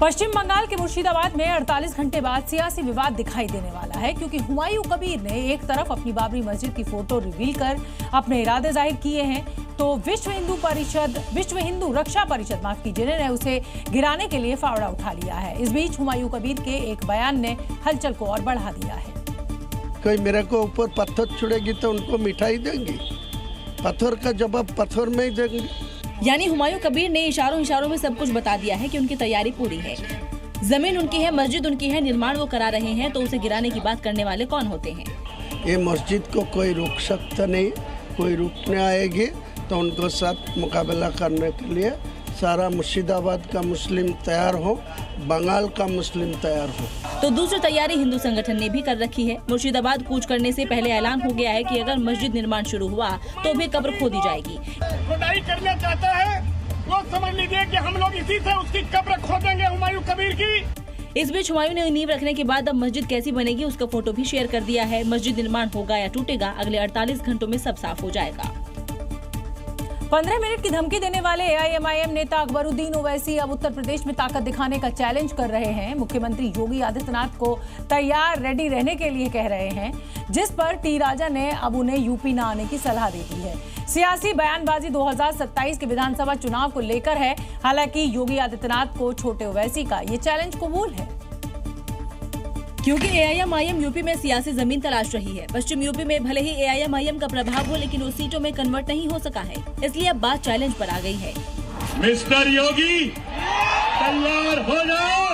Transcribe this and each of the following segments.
पश्चिम बंगाल के मुर्शिदाबाद में 48 घंटे बाद सियासी विवाद दिखाई देने वाला है, क्योंकि हुमायूं कबीर ने एक तरफ अपनी बाबरी मस्जिद की फोटो रिवील कर अपने इरादे जाहिर किए हैं, तो विश्व हिंदू रक्षा परिषद ने उसे गिराने के लिए फावड़ा उठा लिया है। इस बीच हुमायूं कबीर के एक बयान ने हलचल को और बढ़ा दिया है। कोई मेरे को ऊपर पत्थर छुड़ेगी तो उनको मिठाई देंगी, पत्थर का जवाब पत्थर में ही देंगे। यानी हुमायूं कबीर ने इशारों में सब कुछ बता दिया है कि उनकी तैयारी पूरी है, जमीन उनकी है, मस्जिद उनकी है, निर्माण वो करा रहे हैं, तो उसे गिराने की बात करने वाले कौन होते हैं? ये मस्जिद को कोई रोक सकता नहीं, कोई रुकने आएगी तो उनको साथ मुकाबला करने के लिए सारा मुर्शिदाबाद का मुस्लिम तैयार हो, बंगाल का मुस्लिम तैयार हो। तो दूसरी तैयारी हिंदू संगठन ने भी कर रखी है। मुर्शिदाबाद कूच करने से पहले ऐलान हो गया है कि अगर मस्जिद निर्माण शुरू हुआ तो भी कब्र खोदी जाएगी। खुदाई करना चाहता है वो समझ लीजिए कि हम लोग इसी से उसकी कब्र खोदेंगे हुमायूं कबीर की। इस बीच हुमायूं ने नींव रखने के बाद अब मस्जिद कैसी बनेगी उसका फोटो भी शेयर कर दिया है। मस्जिद निर्माण होगा या टूटेगा, अगले 48 घंटों में सब साफ हो जाएगा। 15 मिनट की धमकी देने वाले AIMIM नेता अकबरुद्दीन ओवैसी अब उत्तर प्रदेश में ताकत दिखाने का चैलेंज कर रहे हैं। मुख्यमंत्री योगी आदित्यनाथ को तैयार रेडी रहने के लिए कह रहे हैं, जिस पर टी राजा ने अब उन्हें यूपी न आने की सलाह दे दी है। सियासी बयानबाजी 2027 के विधानसभा चुनाव को लेकर है। हालांकि योगी आदित्यनाथ को छोटे ओवैसी का ये चैलेंज कबूल है, क्योंकि AIMIM यूपी में सियासी जमीन तलाश रही है। पश्चिम यूपी में भले ही AIMIM का प्रभाव हो, लेकिन वो सीटों में कन्वर्ट नहीं हो सका है, इसलिए अब बात चैलेंज पर आ गई है। मिस्टर योगी तैयार हो जाओ,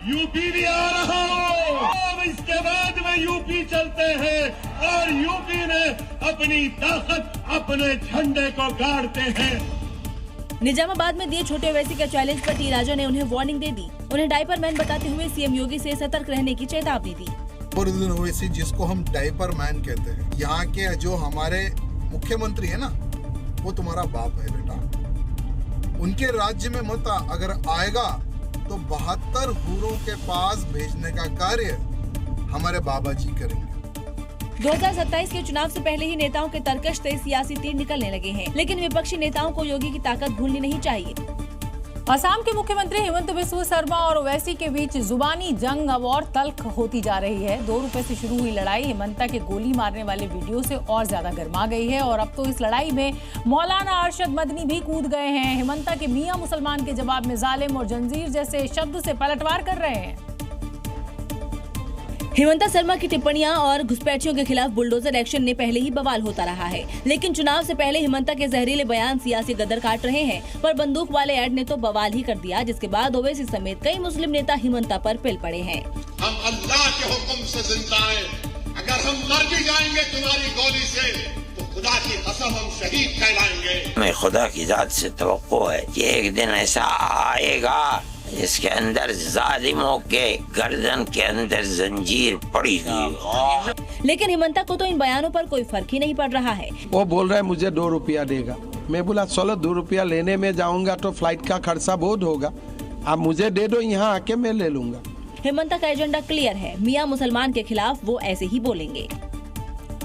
यूपी भी आ रहा हो। अब इसके बाद में यूपी चलते हैं और यूपी में अपनी ताकत अपने झंडे को गाड़ते हैं। निजामाबाद में दिए छोटे ओवैसी के चैलेंज पर टी राजा ने उन्हें वार्निंग दे दी। उन्हें डायपर मैन बताते हुए सीएम योगी से सतर्क रहने की चेतावनी दी। अकबरुद्दीन ओवैसी, जिसको हम डायपर मैन कहते हैं, यहाँ के जो हमारे मुख्यमंत्री है ना, वो तुम्हारा बाप है बेटा। उनके राज्य में मत अगर आएगा तो 72 हूरों के पास भेजने का कार्य हमारे बाबा जी करेंगे। 2027 के चुनाव से पहले ही नेताओं के तरकश से सियासी तीर निकलने लगे हैं, लेकिन विपक्षी नेताओं को योगी की ताकत भूलनी नहीं चाहिए। असम के मुख्यमंत्री हिमंत बिस्वा शर्मा और ओवैसी के बीच जुबानी जंग अब और तल्ख होती जा रही है। 2 रुपए से शुरू हुई लड़ाई हिमंता के गोली मारने वाले वीडियो से और ज्यादा गर्मा गई है, और अब तो इस लड़ाई में मौलाना अरशद मदनी भी कूद गए हैं। हिमंता के मियां मुसलमान के जवाब में जालिम और जंजीर जैसे शब्द से पलटवार कर रहे हैं। हिमंता शर्मा की टिप्पणियां और घुसपैठियों के खिलाफ बुलडोजर एक्शन ने पहले ही बवाल होता रहा है, लेकिन चुनाव से पहले हिमंता के जहरीले बयान सियासी गदर काट रहे हैं। पर बंदूक वाले ऐड ने तो बवाल ही कर दिया, जिसके बाद ओवैसी समेत कई मुस्लिम नेता हिमंता पर पिल पड़े हैं। हम अल्लाह के हुक्म से जिंदा हैं, अगर हम मर भी जाएंगे तुम्हारी गोली से तो खुदा की कसम हम शहीद कहलाएंगे। हमें खुदा की जात से तवक्को है कि एक दिन ऐसा आएगा जिसके अंदर जालिमों के गर्दन के अंदर जंजीर पड़ी हुई। लेकिन हिमंता को तो इन बयानों पर कोई फर्क ही नहीं पड़ रहा है। वो बोल रहा है मुझे 2 रुपया देगा। मैं बोला चलो 2 रुपया लेने में जाऊंगा तो फ्लाइट का खर्चा बहुत होगा, आप मुझे दे दो, यहाँ आके मैं ले लूंगा। हिमंता का एजेंडा क्लियर है, मियां मुसलमान के खिलाफ वो ऐसे ही बोलेंगे।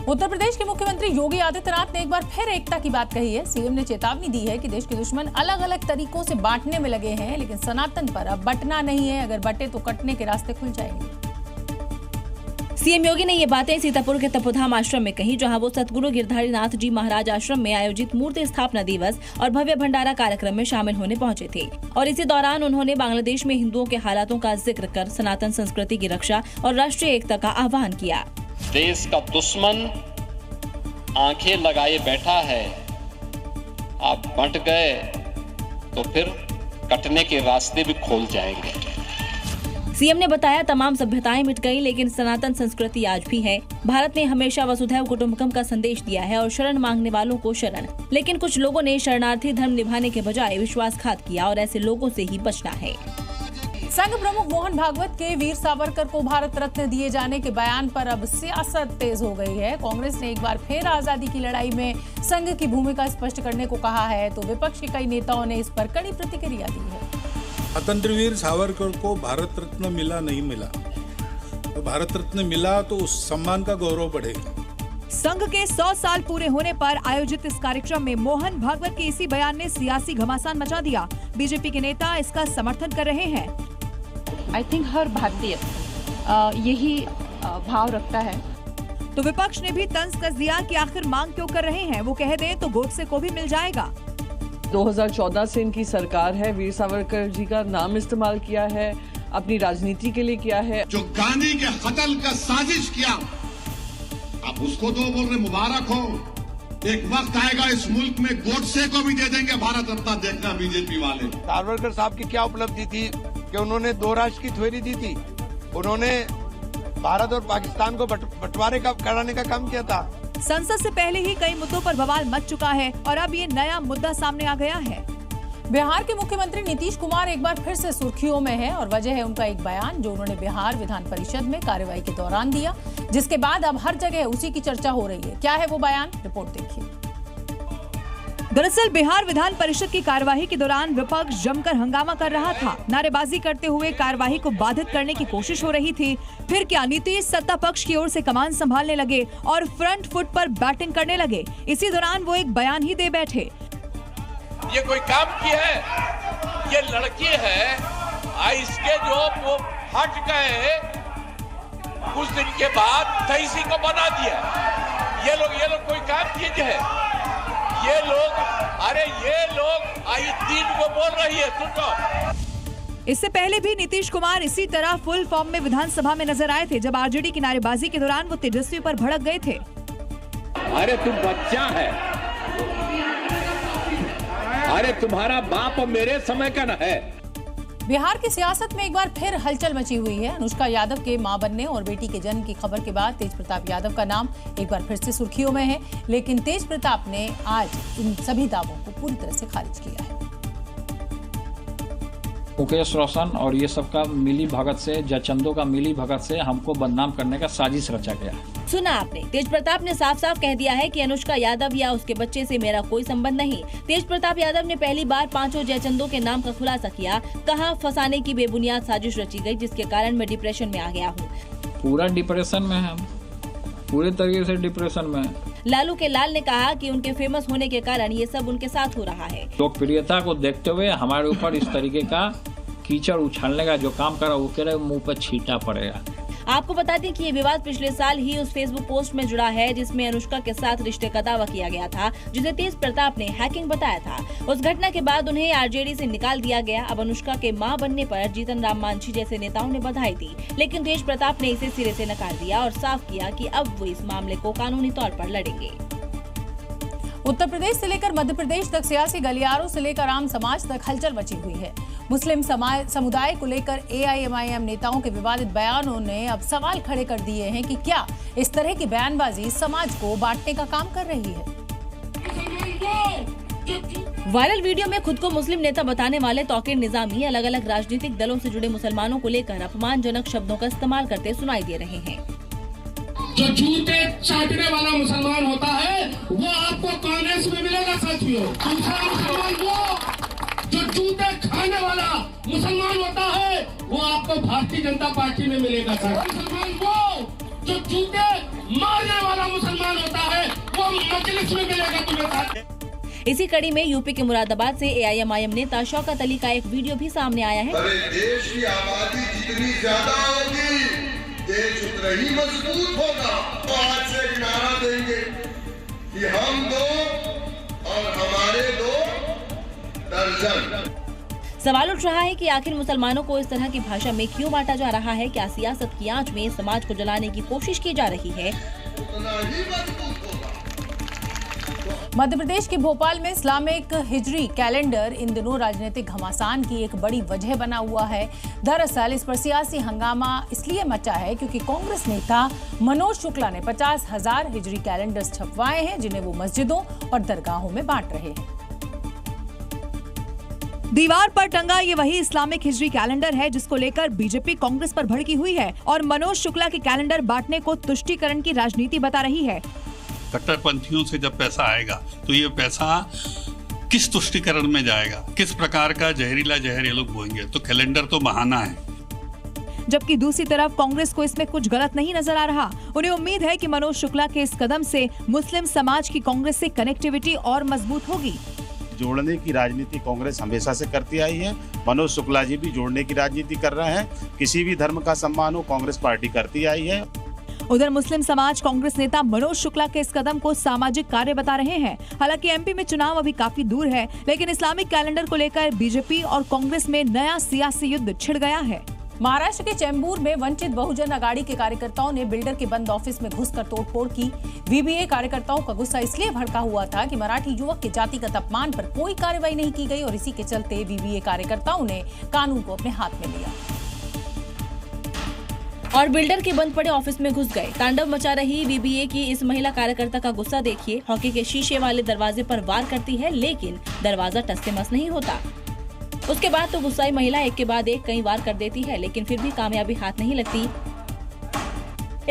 उत्तर प्रदेश के मुख्यमंत्री योगी आदित्यनाथ ने एक बार फिर एकता की बात कही है। सीएम ने चेतावनी दी है कि देश के दुश्मन अलग अलग तरीकों से बांटने में लगे हैं, लेकिन सनातन पर अब बंटना नहीं है, अगर बटे तो कटने के रास्ते खुल जाएंगे। सीएम योगी ने ये बातें सीतापुर के तपोधाम आश्रम में कही, जहां वो सतगुरु गिरधारीनाथ जी महाराज आश्रम में आयोजित मूर्ति स्थापना दिवस और भव्य भंडारा कार्यक्रम में शामिल होने पहुंचे थे। और इसी दौरान उन्होंने बांग्लादेश में हिंदुओं के हालातों का जिक्र कर सनातन संस्कृति की रक्षा और राष्ट्रीय एकता का आह्वान किया। देश का दुश्मन आंखें लगाए बैठा है, आप बंट गए तो फिर कटने के रास्ते भी खोल जाएंगे। सीएम ने बताया तमाम सभ्यताएं मिट गई, लेकिन सनातन संस्कृति आज भी है। भारत ने हमेशा वसुधैव कुटुंबकम का संदेश दिया है और शरण मांगने वालों को शरण, लेकिन कुछ लोगों ने शरणार्थी धर्म निभाने के बजाय विश्वासघात किया और ऐसे लोगों से ही बचना है। संघ प्रमुख मोहन भागवत के वीर सावरकर को भारत रत्न दिए जाने के बयान पर अब सियासत तेज हो गई है। कांग्रेस ने एक बार फिर आजादी की लड़ाई में संघ की भूमिका स्पष्ट करने को कहा है, तो विपक्ष के कई नेताओं ने इस पर कड़ी प्रतिक्रिया दी है। स्वतंत्र वीर सावरकर को भारत रत्न मिला नहीं मिला, तो भारत रत्न मिला तो उस सम्मान का गौरव बढ़ेगा। संघ के 100 साल पूरे होने पर आयोजित इस कार्यक्रम में मोहन भागवत के इसी बयान ने सियासी घमासान मचा दिया। बीजेपी के नेता इसका समर्थन कर रहे हैं। आई थिंक हर भारतीय यही भाव रखता है। तो विपक्ष ने भी तंज कस दिया कि आखिर मांग क्यों कर रहे हैं, वो कह दें तो गोडसे को भी मिल जाएगा। 2014 से इनकी सरकार है, वीर सावरकर जी का नाम इस्तेमाल किया है, अपनी राजनीति के लिए किया है। जो गांधी के कत्ल का साजिश किया, अब उसको तो बोल रहे मुबारक हो। एक वक्त आएगा इस मुल्क में गोडसे को भी दे देंगे भारत रत्न, देखना बीजेपी वाले। सावरकर साहब की क्या उपलब्धि थी कि उन्होंने 2 राष्ट्र की थ्योरी दी थी, उन्होंने भारत और पाकिस्तान को बंटवारे का कराने का काम किया था। संसद से पहले ही कई मुद्दों पर बवाल मच चुका है और अब ये नया मुद्दा सामने आ गया है। बिहार के मुख्यमंत्री नीतीश कुमार एक बार फिर से सुर्खियों में है और वजह है उनका एक बयान जो उन्होंने बिहार विधान परिषद में कार्यवाही के दौरान दिया, जिसके बाद अब हर जगह उसी की चर्चा हो रही है। क्या है वो बयान, रिपोर्ट देखिए। दरअसल बिहार विधान परिषद की कार्यवाही के दौरान विपक्ष जमकर हंगामा कर रहा था। नारेबाजी करते हुए कार्यवाही को बाधित करने की कोशिश हो रही थी। फिर क्या नीतीश सत्ता पक्ष की ओर से कमान संभालने लगे और फ्रंट फुट पर बैटिंग करने लगे। इसी दौरान वो एक बयान ही दे बैठे। ये कोई काम की है, ये लड़की है, इसके जो वो हट गए कुछ दिन के बाद तहसी को बना दिया। ये लोग कोई काम कीजिए है। ये लोग आई 3 को बोल रही है, सुनो। इससे पहले भी नीतीश कुमार इसी तरह फुल फॉर्म में विधानसभा में नजर आए थे, जब आरजेडी की नारेबाजी के दौरान वो तेजस्वी पर भड़क गए थे। अरे तुम बच्चा है, अरे तुम्हारा बाप मेरे समय का न है। बिहार की सियासत में एक बार फिर हलचल मची हुई है। अनुष्का यादव के मां बनने और बेटी के जन्म की खबर के बाद तेज प्रताप यादव का नाम एक बार फिर से सुर्खियों में है, लेकिन तेज प्रताप ने आज इन सभी दावों को पूरी तरह से खारिज किया है। मुकेश रोशन और ये सबका मिली भगत से, जयचंदो का मिली भगत से हमको बदनाम करने का साजिश रचा गया। सुना आपने, तेज प्रताप ने साफ साफ कह दिया है कि अनुष्का यादव या उसके बच्चे से मेरा कोई संबंध नहीं। तेज प्रताप यादव ने पहली बार 5 जयचंदो के नाम का खुलासा किया। कहा फंसाने की बेबुनियाद साजिश रची गई, जिसके कारण मैं डिप्रेशन में आ गया हूँ। पूरा डिप्रेशन में है, पूरे तरीके से डिप्रेशन में। लालू के लाल ने कहा कि उनके फेमस होने के कारण ये सब उनके साथ हो रहा है। लोकप्रियता को देखते हुए हमारे ऊपर इस तरीके का कीचड़ उछालने का जो काम करा वो कह मुंह पर छींटा पड़ेगा। आपको बता दें कि ये विवाद पिछले साल ही उस फेसबुक पोस्ट में जुड़ा है जिसमें अनुष्का के साथ रिश्ते का दावा किया गया था, जिसे तेज प्रताप ने हैकिंग बताया था। उस घटना के बाद उन्हें आरजेडी से निकाल दिया गया। अब अनुष्का के मां बनने पर जीतन राम मांझी जैसे नेताओं ने बधाई दी, लेकिन तेज प्रताप ने इसे सिरे से नकार दिया और साफ किया कि अब वो इस मामले को कानूनी तौर पर लड़ेंगे। उत्तर प्रदेश से लेकर मध्य प्रदेश तक सियासी गलियारों से लेकर आम समाज तक हलचल मची हुई है। मुस्लिम समुदाय को लेकर एआईएमआईएम नेताओं के विवादित बयानों ने अब सवाल खड़े कर दिए हैं कि क्या इस तरह की बयानबाजी समाज को बांटने का काम कर रही है। वायरल वीडियो में खुद को मुस्लिम नेता बताने वाले तौकीर निजामी अलग अलग राजनीतिक दलों से जुड़े मुसलमानों को लेकर अपमानजनक शब्दों का इस्तेमाल करते सुनाई दे रहे हैं। जो जूते चाटने वाला मुसलमान होता है वो आपको कांग्रेस में मिलेगा साथियों। दूसरा मुसलमान वो जो जूते खाने वाला मुसलमान होता है वो आपको भारतीय जनता पार्टी में मिलेगा साथियों। मुसलमान वो जो जूते मारने वाला मुसलमान होता है वो मजलिस में मिलेगा तुम्हें साथियों। इसी कड़ी में यूपी के मुरादाबाद से एआईएमआईएम नेता शौकत अली का एक वीडियो भी सामने आया है। देश की आबादी जितनी ज्यादा होगी देश उतना ही मजबूत होगा। तो आज से एक नारा देंगे कि हम 2 और हमारे 2 दर्जन। सवाल उठ रहा है कि आखिर मुसलमानों को इस तरह की भाषा में क्यों बांटा जा रहा है। क्या सियासत की आंच में समाज को जलाने की कोशिश की जा रही है। उतना ही मजबूत होगा। मध्य प्रदेश के भोपाल में इस्लामिक हिजरी कैलेंडर इन दिनों राजनीतिक घमासान की एक बड़ी वजह बना हुआ है। दरअसल इस पर सियासी हंगामा इसलिए मचा है क्योंकि कांग्रेस नेता मनोज शुक्ला ने 50,000 हिजरी कैलेंडर्स छपवाए हैं, जिन्हें वो मस्जिदों और दरगाहों में बांट रहे हैं। दीवार पर टंगा ये वही इस्लामिक हिजरी कैलेंडर है जिसको लेकर बीजेपी कांग्रेस पर भड़की हुई है और मनोज शुक्ला के कैलेंडर बांटने को तुष्टीकरण की राजनीति बता रही है। कट्टरपंथियों से जब पैसा आएगा तो ये पैसा किस तुष्टीकरण में जाएगा, किस प्रकार का जहरीला जहर ये लोग बोएंगे। तो कैलेंडर तो बहाना है। जबकि दूसरी तरफ कांग्रेस को इसमें कुछ गलत नहीं नजर आ रहा। उन्हें उम्मीद है कि मनोज शुक्ला के इस कदम से मुस्लिम समाज की कांग्रेस से कनेक्टिविटी और मजबूत होगी। जोड़ने की राजनीति कांग्रेस हमेशा से करती आई है। मनोज शुक्ला जी भी जोड़ने की राजनीति कर रहे हैं। किसी भी धर्म का सम्मान हो, कांग्रेस पार्टी करती आई है। उधर मुस्लिम समाज कांग्रेस नेता मनोज शुक्ला के इस कदम को सामाजिक कार्य बता रहे हैं। हालांकि एमपी में चुनाव अभी काफी दूर है, लेकिन इस्लामिक कैलेंडर को लेकर बीजेपी और कांग्रेस में नया सियासी युद्ध छिड़ गया है। महाराष्ट्र के चेंबूर में वंचित बहुजन अघाड़ी के कार्यकर्ताओं ने बिल्डर के बंद ऑफिस में घुसकर तोड़फोड़ की। वीबीए कार्यकर्ताओं का गुस्सा इसलिए भड़का हुआ था कि मराठी युवक के जातिगत अपमान पर कोई कार्रवाई नहीं की गई और इसी के चलते वीबीए कार्यकर्ताओं ने कानून को अपने हाथ में लिया और बिल्डर के बंद पड़े ऑफिस में घुस गए। तांडव मचा रही वीबीए की इस महिला कार्यकर्ता का गुस्सा देखिए। हॉकी के शीशे वाले दरवाजे पर वार करती है, लेकिन दरवाजा टस से मस नहीं होता। उसके बाद तो गुस्साई महिला एक के बाद एक कई वार कर देती है, लेकिन फिर भी कामयाबी हाथ नहीं लगती।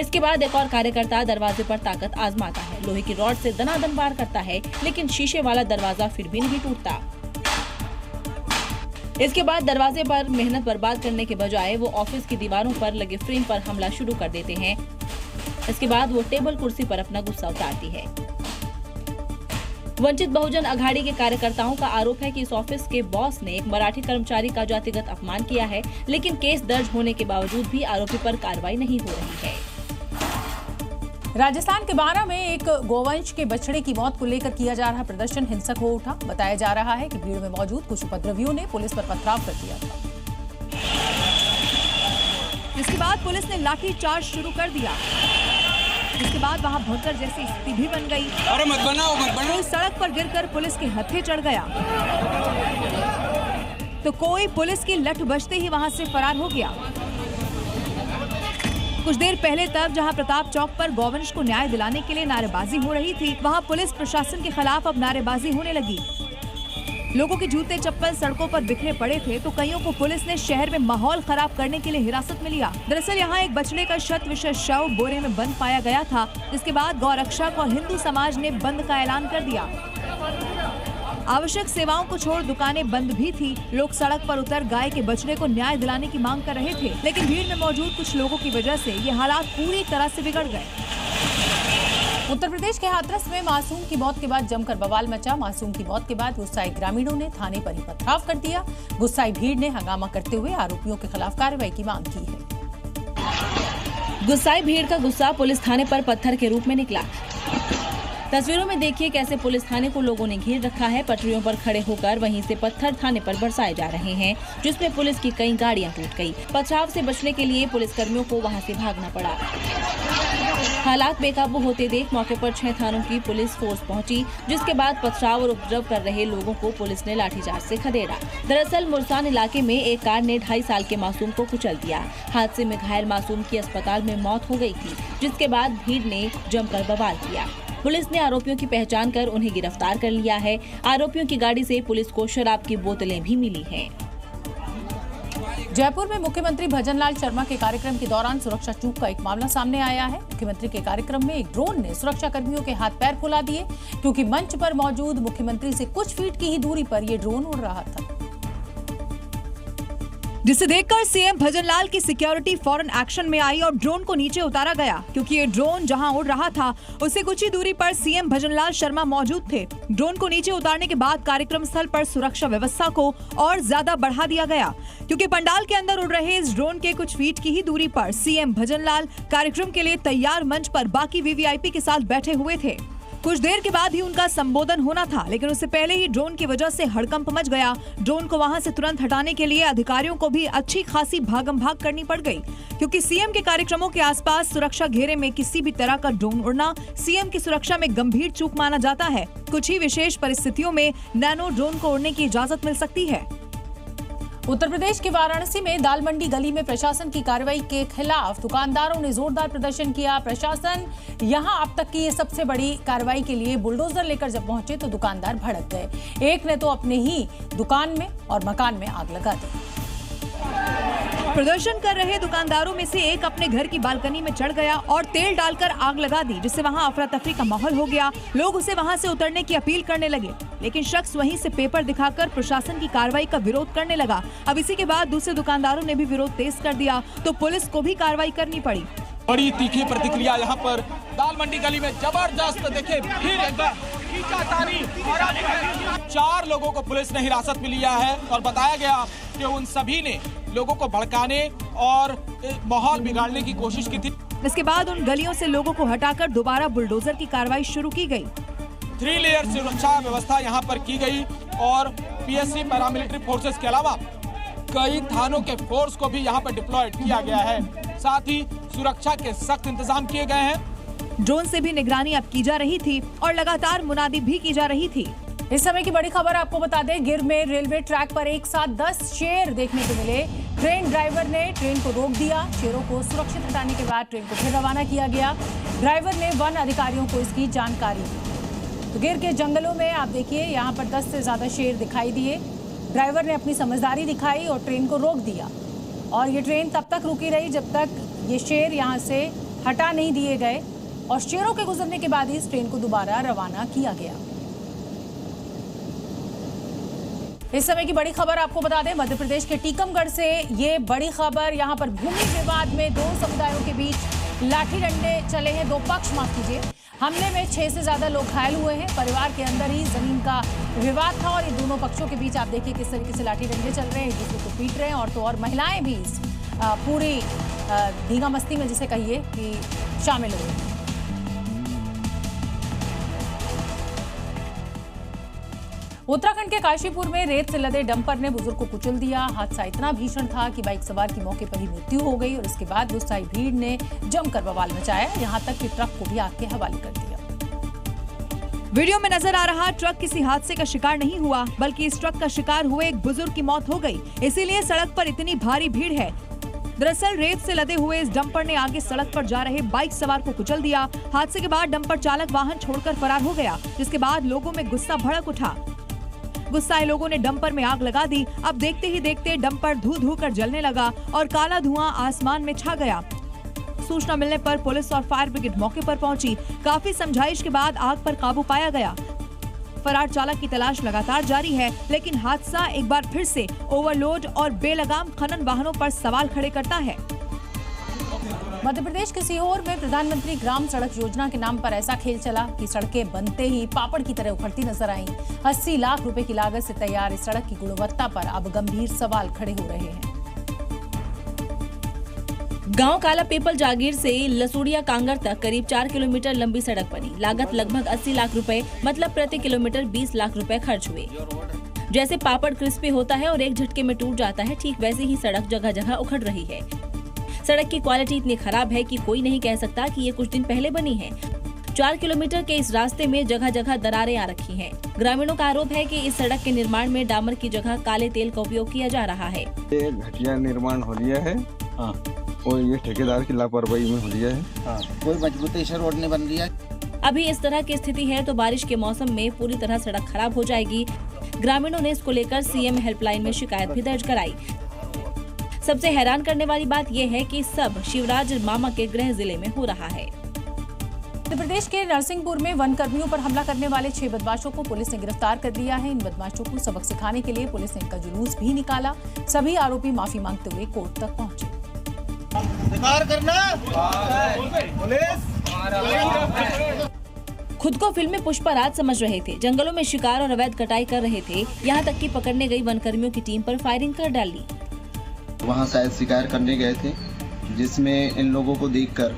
इसके बाद एक और कार्यकर्ता दरवाजे पर ताकत आजमाता है। लोहे की रॉड से दनादन वार करता है, लेकिन शीशे वाला दरवाजा फिर भी नहीं टूटता। इसके बाद दरवाजे पर मेहनत बर्बाद करने के बजाय वो ऑफिस की दीवारों पर लगे फ्रेम पर हमला शुरू कर देते हैं। इसके बाद वो टेबल कुर्सी पर अपना गुस्सा उतारती है। वंचित बहुजन अघाड़ी के कार्यकर्ताओं का आरोप है कि इस ऑफिस के बॉस ने एक मराठी कर्मचारी का जातिगत अपमान किया है, लेकिन केस दर्ज होने के बावजूद भी आरोपी पर कार्रवाई नहीं हो रही है। राजस्थान के बारा में एक गोवंश के बछड़े की मौत को लेकर किया जा रहा प्रदर्शन हिंसक हो उठा। बताया जा रहा है कि भीड़ में मौजूद कुछ उपद्रवियों ने पुलिस पर पथराव कर दिया था। इसके बाद पुलिस ने लाठीचार्ज शुरू कर दिया। इसके बाद वहां भगदड़ जैसी स्थिति भी बन गई। अरे मत बनाओ। सड़क पर गिरकर पुलिस के हत्थे चढ़ गया, तो कोई पुलिस की लठ बजते ही वहां से फरार हो गया। कुछ देर पहले तक जहां प्रताप चौक पर गौवंश को न्याय दिलाने के लिए नारेबाजी हो रही थी, वहां पुलिस प्रशासन के खिलाफ अब नारेबाजी होने लगी। लोगों के जूते चप्पल सड़कों पर बिखरे पड़े थे, तो कईयों को पुलिस ने शहर में माहौल खराब करने के लिए हिरासत में लिया। दरअसल यहां एक बछड़े का शत विशेष शव बोरे में बंद पाया गया था, जिसके बाद गौरक्षक और हिंदू समाज ने बंद का ऐलान कर दिया। आवश्यक सेवाओं को छोड़ दुकानें बंद भी थी। लोग सड़क पर उतर गाय के बछड़े को न्याय दिलाने की मांग कर रहे थे, लेकिन भीड़ में मौजूद कुछ लोगों की वजह से ये हालात पूरी तरह से बिगड़ गए। उत्तर प्रदेश के हाथरस में मासूम की मौत के बाद जमकर बवाल मचा। मासूम की मौत के बाद गुस्साए ग्रामीणों ने थाने पर ही पथराव कर दिया। गुस्साई भीड़ ने हंगामा करते हुए आरोपियों के खिलाफ कार्रवाई की मांग की है। गुस्साई भीड़ का गुस्सा पुलिस थाने पर पत्थर के रूप में निकला। तस्वीरों में देखिए कैसे पुलिस थाने को लोगों ने घेर रखा है। पटरियों पर खड़े होकर वहीं से पत्थर थाने पर बरसाए जा रहे हैं, जिसमें पुलिस की कई गाड़ियां टूट गई। पथराव से बचने के लिए पुलिसकर्मियों को वहां से भागना पड़ा। हालात बेकाबू होते देख मौके पर 6 थानों की पुलिस फोर्स पहुंची, जिसके बाद पथराव और उपद्रव कर रहे लोगों को पुलिस ने लाठीचार्ज से खदेड़ा। दरअसल मुरसान इलाके में एक कार ने 2.5 साल के मासूम को कुचल दिया। हादसे में घायल मासूम की अस्पताल में मौत हो गई थी, जिसके बाद भीड़ ने जमकर बवाल किया। पुलिस ने आरोपियों की पहचान कर उन्हें गिरफ्तार कर लिया है। आरोपियों की गाड़ी से पुलिस को शराब की बोतलें भी मिली हैं। जयपुर में मुख्यमंत्री भजनलाल शर्मा के कार्यक्रम के दौरान सुरक्षा चूक का एक मामला सामने आया है। मुख्यमंत्री के कार्यक्रम में एक ड्रोन ने सुरक्षा कर्मियों के हाथ पैर फुला दिए, क्योंकि मंच पर मौजूद मुख्यमंत्री से कुछ फीट की ही दूरी पर ये ड्रोन उड़ रहा था, जिसे देखकर सीएम भजनलाल की सिक्योरिटी फौरन एक्शन में आई और ड्रोन को नीचे उतारा गया, क्योंकि ये ड्रोन जहां उड़ रहा था उससे कुछ ही दूरी पर सीएम भजनलाल शर्मा मौजूद थे। ड्रोन को नीचे उतारने के बाद कार्यक्रम स्थल पर सुरक्षा व्यवस्था को और ज्यादा बढ़ा दिया गया, क्योंकि पंडाल के अंदर उड़ रहे इस ड्रोन के कुछ फीट की ही दूरी पर सीएम भजनलाल कार्यक्रम के लिए तैयार मंच पर बाकी वीवीआईपी के साथ बैठे हुए थे। कुछ देर के बाद ही उनका संबोधन होना था, लेकिन उससे पहले ही ड्रोन की वजह से हड़कंप मच गया। ड्रोन को वहां से तुरंत हटाने के लिए अधिकारियों को भी अच्छी खासी भागम भाग करनी पड़ गई, क्योंकि सीएम के कार्यक्रमों के आसपास सुरक्षा घेरे में किसी भी तरह का ड्रोन उड़ना सीएम की सुरक्षा में गंभीर चूक माना जाता है। कुछ ही विशेष परिस्थितियों में नैनो ड्रोन को उड़ने की इजाजत मिल सकती है। उत्तर प्रदेश के वाराणसी में दाल मंडी गली में प्रशासन की कार्रवाई के खिलाफ दुकानदारों ने जोरदार प्रदर्शन किया। प्रशासन यहां अब तक की ये सबसे बड़ी कार्रवाई के लिए बुलडोजर लेकर जब पहुंचे तो दुकानदार भड़क गए। एक ने तो अपने ही दुकान में और मकान में आग लगा दी। प्रदर्शन कर रहे दुकानदारों में से एक अपने घर की बालकनी में चढ़ गया और तेल डालकर आग लगा दी, जिससे वहां अफरा तफरी का माहौल हो गया। लोग उसे वहां से उतरने की अपील करने लगे, लेकिन शख्स वहीं से पेपर दिखाकर प्रशासन की कार्रवाई का विरोध करने लगा। अब इसी के बाद दूसरे दुकानदारों ने भी विरोध तेज कर दिया, तो पुलिस को भी कार्रवाई करनी पड़ी। बड़ी तीखी प्रतिक्रिया यहाँ पर दाल मंडी गली में जबरदस्त देखे, फिर एक बार खींचातानी और 4 लोगों को पुलिस ने हिरासत में लिया है और बताया गया कि उन सभी ने लोगों को भड़काने और माहौल बिगाड़ने की कोशिश की थी। इसके बाद उन गलियों से लोगों को हटाकर दोबारा बुलडोजर की कार्रवाई शुरू की गई। 3 लेयर सुरक्षा व्यवस्था यहाँ पर की गई और पीएससी पैरामिलिट्री फोर्सेस के अलावा कई थानों के फोर्स को भी यहाँ पर डिप्लॉयड किया गया है। साथ ही सुरक्षा के सख्त इंतजाम किए गए हैं। ड्रोन से भी निगरानी अब की जा रही थी और लगातार मुनादी भी की जा रही थी। इस समय की बड़ी खबर आपको बता दें, गिर में रेलवे ट्रैक पर एक साथ 10 शेर देखने को मिले। ट्रेन ड्राइवर ने ट्रेन को रोक दिया। शेरों को सुरक्षित हटाने के बाद ट्रेन को फिर रवाना किया गया। ड्राइवर ने वन अधिकारियों को इसकी जानकारी दी। तो गिर के जंगलों में आप देखिए, यहाँ पर 10 से ज्यादा शेर दिखाई दिए। ड्राइवर ने अपनी समझदारी दिखाई और ट्रेन को रोक दिया, और ये ट्रेन तब तक रुकी रही जब तक ये शेर यहाँ से हटा नहीं दिए गए, और शेरों के गुजरने के बाद ही इस ट्रेन को दोबारा रवाना किया गया। इस समय की बड़ी खबर आपको बता दें, मध्य प्रदेश के टीकमगढ़ से ये बड़ी खबर। यहाँ पर भूमि विवाद में 2 समुदायों के बीच लाठी डंडे चले हैं। 2 पक्ष, माफ कीजिए, हमले में 6 से ज्यादा लोग घायल हुए हैं। परिवार के अंदर ही जमीन का विवाद था और ये दोनों पक्षों के बीच आप देखिए किस तरीके से लाठी डंडे चल रहे हैं, एक दूसरे को पीट रहे हैं, और तो और महिलाएं भी इस पूरी धींगा मस्ती में, जिसे कहिए, कि शामिल हुए हैं। उत्तराखंड के काशीपुर में रेत से लदे डंपर ने बुजुर्ग को कुचल दिया। हादसा इतना भीषण था कि बाइक सवार की मौके पर ही मृत्यु हो गई, और इसके बाद गुस्साई भीड़ ने जमकर बवाल मचाया, यहाँ तक कि ट्रक को भी आग के हवाले कर दिया। वीडियो में नजर आ रहा ट्रक किसी हादसे का शिकार नहीं हुआ, बल्कि इस ट्रक का शिकार हुए एक बुजुर्ग की मौत हो गई। इसीलिए सड़क पर इतनी भारी भीड़ है। दरअसल रेत से लदे हुए इस डंपर ने आगे सड़क पर जा रहे बाइक सवार को कुचल दिया। हादसे के बाद डंपर चालक वाहन छोड़कर फरार हो गया, जिसके बाद लोगों में गुस्सा भड़क उठा। गुस्साए लोगों ने डंपर में आग लगा दी। अब देखते ही देखते डंपर धू कर जलने लगा और काला धुआं आसमान में छा गया। सूचना मिलने पर पुलिस और फायर ब्रिगेड मौके पर पहुंची। काफी समझाइश के बाद आग पर काबू पाया गया। फरार चालक की तलाश लगातार जारी है, लेकिन हादसा एक बार फिर से ओवरलोड और बेलगाम खनन वाहनों पर सवाल खड़े करता है। मध्य प्रदेश के सीहोर में प्रधानमंत्री ग्राम सड़क योजना के नाम पर ऐसा खेल चला कि सड़कें बनते ही पापड़ की तरह उखड़ती नजर आईं। 80 लाख रुपए की लागत से तैयार इस सड़क की गुणवत्ता पर अब गंभीर सवाल खड़े हो रहे हैं। गांव काला पीपल जागीर से लसूड़िया कांगर तक करीब 4 किलोमीटर लंबी सड़क बनी। लागत लगभग 80 लाख रुपए, मतलब प्रति किलोमीटर 20 लाख रुपए खर्च हुए। जैसे पापड़ क्रिस्पी होता है और एक झटके में टूट जाता है, ठीक वैसे ही सड़क जगह जगह उखड़ रही है। सड़क की क्वालिटी इतनी खराब है कि कोई नहीं कह सकता कि ये कुछ दिन पहले बनी है। 4 किलोमीटर के इस रास्ते में जगह जगह दरारें आ रखी हैं। ग्रामीणों का आरोप है कि इस सड़क के निर्माण में डामर की जगह काले तेल का उपयोग किया जा रहा है। ये घटिया निर्माण हो लिया है, और ये ठेकेदार की लापरवाही में हो लिया है। कोई मजबूती से रोड नहीं बन रही है। अभी इस तरह की स्थिति है तो बारिश के मौसम में पूरी तरह सड़क खराब हो जाएगी। ग्रामीणों ने इसको लेकर सीएम हेल्पलाइन में शिकायत भी दर्ज कराई। सबसे हैरान करने वाली बात यह है कि सब शिवराज मामा के गृह जिले में हो रहा है। मध्य प्रदेश के नरसिंहपुर में वन कर्मियों पर हमला करने वाले 6 बदमाशों को पुलिस ने गिरफ्तार कर लिया है। इन बदमाशों को सबक सिखाने के लिए पुलिस ने इनका जुलूस भी निकाला। सभी आरोपी माफी मांगते हुए कोर्ट तक पहुंचे। खुद को फिल्मी पुष्पराज समझ रहे थे, जंगलों में शिकार और अवैध कटाई कर रहे थे, यहाँ तक कि पकड़ने गई वन कर्मियों की टीम पर फायरिंग कर डाली। वहाँ शायद शिकार करने गए थे, जिसमें इन लोगों को देखकर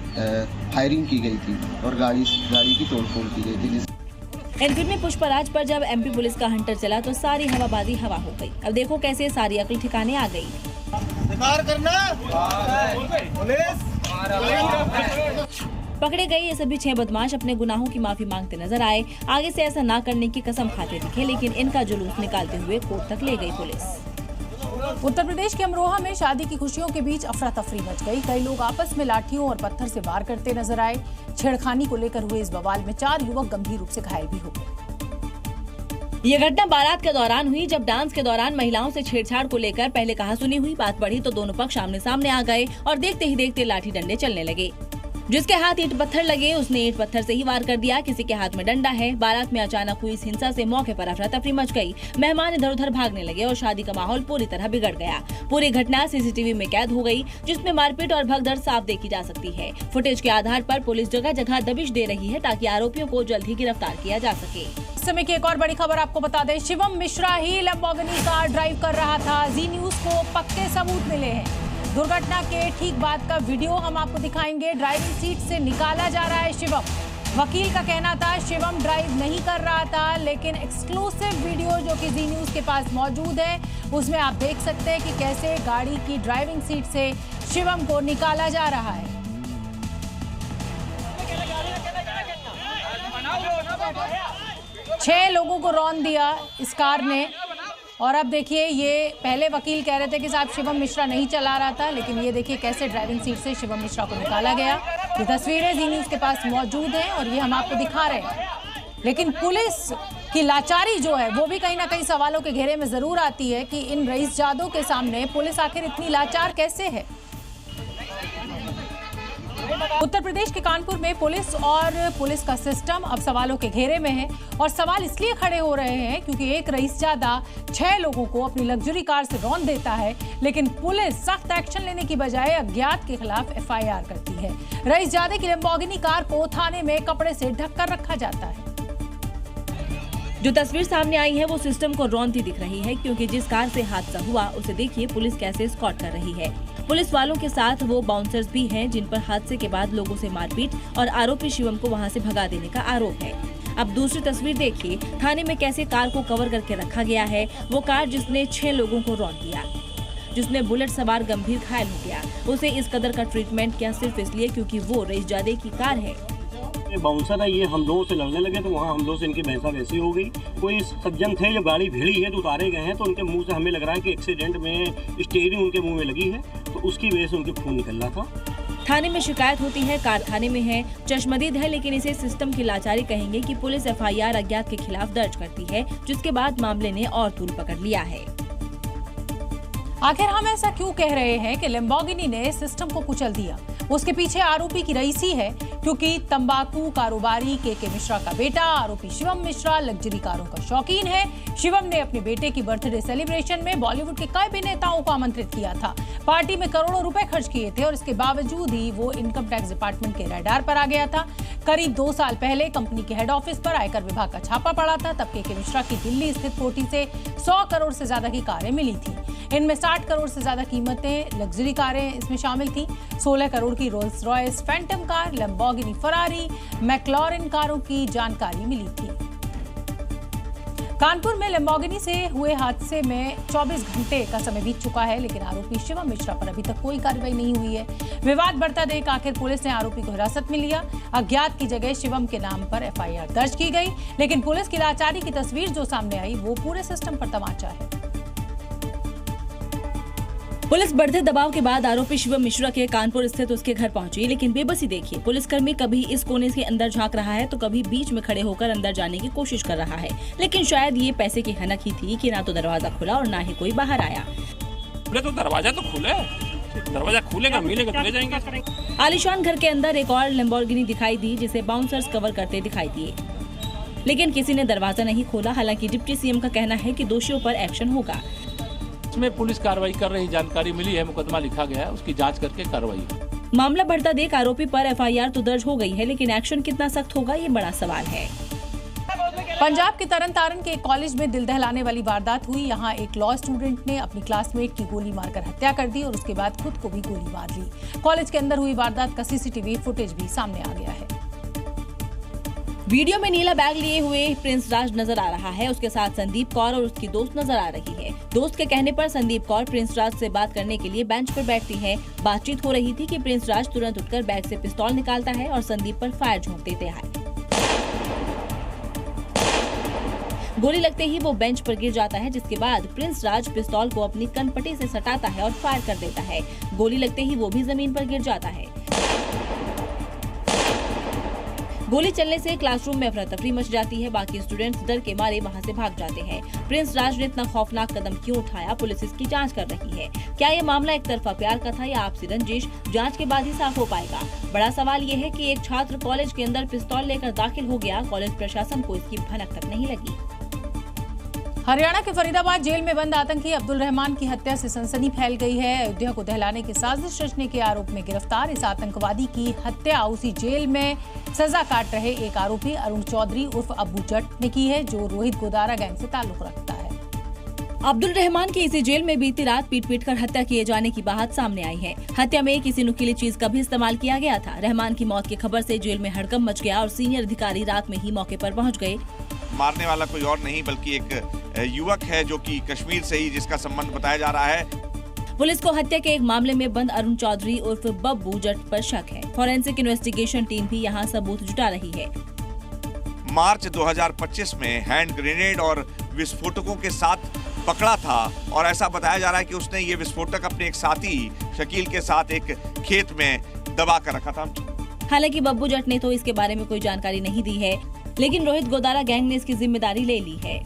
फायरिंग की गई थी और गाड़ी की तोड़फोड़ की गई थी। इन फिल्मी पुष्पराज पर जब एमपी पुलिस का हंटर चला तो सारी हवाबाजी हवा हो गई। अब देखो कैसे सारी अकल ठिकाने आ गई। पकड़े गए ये सभी 6 बदमाश अपने गुनाहों की माफी मांगते नजर आए। आगे से ऐसा ना करने की कसम खाते दिखे, लेकिन इनका जुलूस निकालते हुए कोर्ट तक ले गई पुलिस। उत्तर प्रदेश के अमरोहा में शादी की खुशियों के बीच अफरा तफरी मच गई। कई लोग आपस में लाठियों और पत्थर से वार करते नजर आए। छेड़खानी को लेकर हुए इस बवाल में 4 युवक गंभीर रूप से घायल भी हो गए। ये घटना बारात के दौरान हुई, जब डांस के दौरान महिलाओं से छेड़छाड़ को लेकर पहले कहासुनी हुई। बात बढ़ी तो दोनों पक्ष आमने सामने आ गए और देखते ही देखते लाठी डंडे चलने लगे। जिसके हाथ ईंट पत्थर लगे उसने ईंट पत्थर से ही वार कर दिया। किसी के हाथ में डंडा है। बारात में अचानक हुई इस हिंसा से मौके पर अफरा तफरी मच गई। मेहमान इधर उधर भागने लगे और शादी का माहौल पूरी तरह बिगड़ गया। पूरी घटना सीसीटीवी में कैद हो गई, जिसमें मारपीट और भगदड़ साफ देखी जा सकती है। फुटेज के आधार पर पुलिस जगह जगह दबिश दे रही है ताकि आरोपियों को जल्द ही गिरफ्तार किया जा सके। इस समय की एक और बड़ी खबर आपको बता दें, शिवम मिश्रा ही लैम्बोर्गिनी कार ड्राइव कर रहा था। जी न्यूज को पक्के सबूत मिले हैं। दुर्घटना के ठीक बाद का वीडियो हम आपको दिखाएंगे। ड्राइविंग सीट से निकाला जा रहा है शिवम। वकील का कहना था शिवम ड्राइव नहीं कर रहा था, लेकिन एक्सक्लूसिव वीडियो जो कि जी न्यूज के पास मौजूद है उसमें आप देख सकते हैं कि कैसे गाड़ी की ड्राइविंग सीट से शिवम को निकाला जा रहा है। छह लोगों को रौंद दिया इस कार ने। और अब देखिए, ये पहले वकील कह रहे थे कि साहब शिवम मिश्रा नहीं चला रहा था, लेकिन ये देखिए कैसे ड्राइविंग सीट से शिवम मिश्रा को निकाला गया। ये तस्वीरें जी न्यूज के पास मौजूद हैं और ये हम आपको दिखा रहे हैं। लेकिन पुलिस की लाचारी जो है वो भी कहीं ना कहीं सवालों के घेरे में जरूर आती है कि इन रईसजादों के सामने पुलिस आखिर इतनी लाचार कैसे है। उत्तर प्रदेश के कानपुर में पुलिस और पुलिस का सिस्टम अब सवालों के घेरे में है। और सवाल इसलिए खड़े हो रहे हैं क्योंकि एक रईसजादा 6 लोगों को अपनी लग्जरी कार से रौंद देता है, लेकिन पुलिस सख्त एक्शन लेने की बजाय अज्ञात के खिलाफ एफआईआर करती है। रईसजादे की लैम्बोर्गिनी कार को थाने में कपड़े से ढककर रखा जाता है। जो तस्वीर सामने आई है वो सिस्टम को रौंदती दिख रही है, क्योंकि जिस कार से हादसा हुआ उसे देखिए पुलिस कैसे स्कॉट कर रही है। पुलिस वालों के साथ वो बाउंसर्स भी हैं जिन पर हादसे के बाद लोगों से मारपीट और आरोपी शिवम को वहां से भगा देने का आरोप है। अब दूसरी तस्वीर देखिए, थाने में कैसे कार को कवर करके रखा गया है। वो कार जिसने 6 लोगों को रौंद दिया, जिसमें बुलेट सवार गंभीर घायल हो गया, उसे इस कदर का ट्रीटमेंट क्या सिर्फ इसलिए क्योंकि वो रईसजादे की कार है। ये बाउंसर है, ये हम लोगों से लड़ने लगे तो वहाँ हम लोगों से इनकी बहसा वैसी हो गई। कोई सज्जन थे जब गाड़ी भिड़ी है तो उतारे गए हैं, तो उनके मुंह से हमें लग रहा है कि एक्सीडेंट में स्टीयरिंग उनके मुंह में लगी है, तो उसकी वजह से उनके खून निकल रहा था। थाने में शिकायत होती है, कारखाने में है, चश्मदीद है, लेकिन इसे सिस्टम की लाचारी कहेंगे कि पुलिस एफआईआर अज्ञात के खिलाफ दर्ज करती है, जिसके बाद मामले ने और तूल पकड़ लिया है। आखिर हम ऐसा क्यों कह रहे हैं कि लैम्बोर्गिनी ने सिस्टम को कुचल दिया? उसके पीछे आरोपी की रईसी है, क्योंकि तंबाकू कारोबारी के मिश्रा का बेटा आरोपी शिवम मिश्रा लग्जरी कारों का शौकीन है। शिवम ने अपने बेटे की बर्थडे सेलिब्रेशन में बॉलीवुड के कई भी नेताओं को आमंत्रित किया था। पार्टी में करोड़ों रुपए खर्च किए थे और इसके बावजूद ही वो इनकम टैक्स डिपार्टमेंट के रडार पर आ गया था। करीब 2 साल पहले कंपनी के हेड ऑफिस पर आयकर विभाग का छापा पड़ा था। तब के मिश्रा की दिल्ली स्थित कोठी से 100 करोड़ से ज्यादा की कारें मिली थी। इनमें 60 करोड़ से ज्यादा कीमतें लग्जरी कारें इसमें शामिल थी। 16 करोड़ की Rolls Royce Phantom car, Lamborghini Ferrari, McLaren कारों की जानकारी मिली थी। कानपुर में लैम्बोर्गिनी से हुए हादसे में 24 घंटे का समय बीत चुका है, लेकिन आरोपी शिवम मिश्रा पर अभी तक कोई कार्रवाई नहीं हुई है। विवाद बढ़ता देख आखिर पुलिस ने आरोपी को हिरासत में लिया। अज्ञात की जगह शिवम के नाम पर एफआईआर दर्ज की गई, लेकिन पुलिस की लाचारी की तस्वीर जो सामने आई वो पूरे सिस्टम पर तमाचा है। पुलिस बढ़ते दबाव के बाद आरोपी शिवम मिश्रा के कानपुर स्थित उसके घर पहुंची, लेकिन बेबसी देखिए, पुलिसकर्मी कभी इस कोने के अंदर झांक रहा है तो कभी बीच में खड़े होकर अंदर जाने की कोशिश कर रहा है। लेकिन शायद ये पैसे की हनक ही थी कि ना तो दरवाजा खुला और ना ही कोई बाहर आया। तो दरवाजा तो खुले, दरवाजा खुलेगा मिलेगा चले जाएंगे। आलीशान घर के अंदर एक और लैम्बोर्गिनी दिखाई दी, जिसे बाउंसर्स कवर करते दिखाई दिए, लेकिन किसी ने दरवाजा नहीं खोला। हालांकि डिप्टी सीएम का कहना है कि दोषियों पर एक्शन होगा। इसमें पुलिस कार्रवाई कर रही, जानकारी मिली है, मुकदमा लिखा गया है, उसकी जांच करके कार्रवाई। मामला बढ़ता देख आरोपी पर एफआईआर तो दर्ज हो गई है, लेकिन एक्शन कितना सख्त होगा ये बड़ा सवाल है। पंजाब के तरन तारण के एक कॉलेज में दिल दहलाने वाली वारदात हुई। यहाँ एक लॉ स्टूडेंट ने अपनी क्लासमेट की गोली मारकर हत्या कर दी और उसके बाद खुद को भी गोली मार ली। कॉलेज के अंदर हुई वारदात का सीसीटीवी फुटेज भी सामने आ गया है। वीडियो में नीला बैग लिए हुए प्रिंस राज नजर आ रहा है। उसके साथ संदीप कौर और उसकी दोस्त नजर आ रही है। दोस्त के कहने पर संदीप कौर प्रिंस राज से बात करने के लिए बेंच पर बैठती है। बातचीत हो रही थी कि प्रिंस राज तुरंत उठकर बैग से पिस्तौल निकालता है और संदीप पर फायर झोंक देते हैं। गोली लगते ही वो बेंच पर गिर जाता है, जिसके बाद प्रिंस राज पिस्तौल को अपनी कनपटी से सटाता है और फायर कर देता है। गोली लगते ही वो भी जमीन पर गिर जाता है। गोली चलने से क्लासरूम में अफरा तफरी मच जाती है। बाकी स्टूडेंट्स डर के मारे वहां से भाग जाते हैं। प्रिंस राज ने इतना खौफनाक कदम क्यों उठाया, पुलिस इसकी जांच कर रही है। क्या ये मामला एक तरफा प्यार का था या आपसी रंजिश, जांच के बाद ही साफ हो पाएगा। बड़ा सवाल ये है कि एक छात्र कॉलेज के अंदर पिस्तौल लेकर दाखिल हो गया, कॉलेज प्रशासन को इसकी भनक तक नहीं लगी। हरियाणा के फरीदाबाद जेल में बंद आतंकी अब्दुल रहमान की हत्या से सनसनी फैल गई है। अयोध्या को दहलाने की साजिश रचने के आरोप में गिरफ्तार इस आतंकवादी की हत्या उसी जेल में सजा काट रहे एक आरोपी अरुण चौधरी उर्फ अब्बू जट ने की है, जो रोहित गोदारा गैंग से ताल्लुक रखता है। अब्दुल रहमान की इसी जेल में बीती रात पीट कर हत्या किए जाने की बात सामने आई है। हत्या में किसी नुकीली चीज का भी इस्तेमाल किया गया था। रहमान की मौत की खबर से जेल में हड़कंप मच गया और सीनियर अधिकारी रात में ही मौके पर पहुंच गए। मारने वाला कोई और नहीं बल्कि एक युवक है जो कि कश्मीर से ही जिसका संबंध बताया जा रहा है। पुलिस को हत्या के एक मामले में बंद अरुण चौधरी उर्फ बब्बू जट पर शक है। फॉरेंसिक इन्वेस्टिगेशन टीम भी यहां सबूत जुटा रही है। मार्च 2025 में हैंड ग्रेनेड और विस्फोटकों के साथ पकड़ा था और ऐसा बताया जा रहा है कि उसने ये विस्फोटक अपने एक साथी शकील के साथ एक खेत में दबा कर रखा था। हालांकि बब्बू जट ने तो इसके बारे में कोई जानकारी नहीं दी है, लेकिन रोहित गोदारा गैंग ने इसकी जिम्मेदारी ले ली है।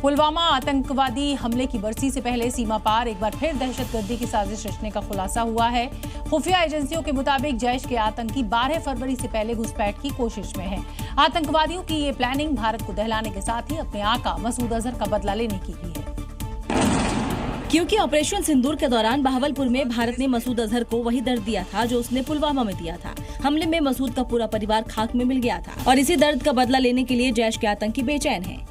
पुलवामा आतंकवादी हमले की बरसी से पहले सीमा पार एक बार फिर दहशतगर्दी की साजिश रचने का खुलासा हुआ है। खुफिया एजेंसियों के मुताबिक जैश के आतंकी 12 फरवरी से पहले घुसपैठ की कोशिश में हैं। आतंकवादियों की ये प्लानिंग भारत को दहलाने के साथ ही अपने आका मसूद अजहर का बदला लेने की भी है। क्योंकि ऑपरेशन सिंदूर के दौरान बहावलपुर में भारत ने मसूद अजहर को वही दर्द दिया था जो उसने पुलवामा में दिया था। हमले में मसूद का पूरा परिवार खाक में मिल गया था और इसी दर्द का बदला लेने के लिए जैश के आतंकी बेचैन हैं।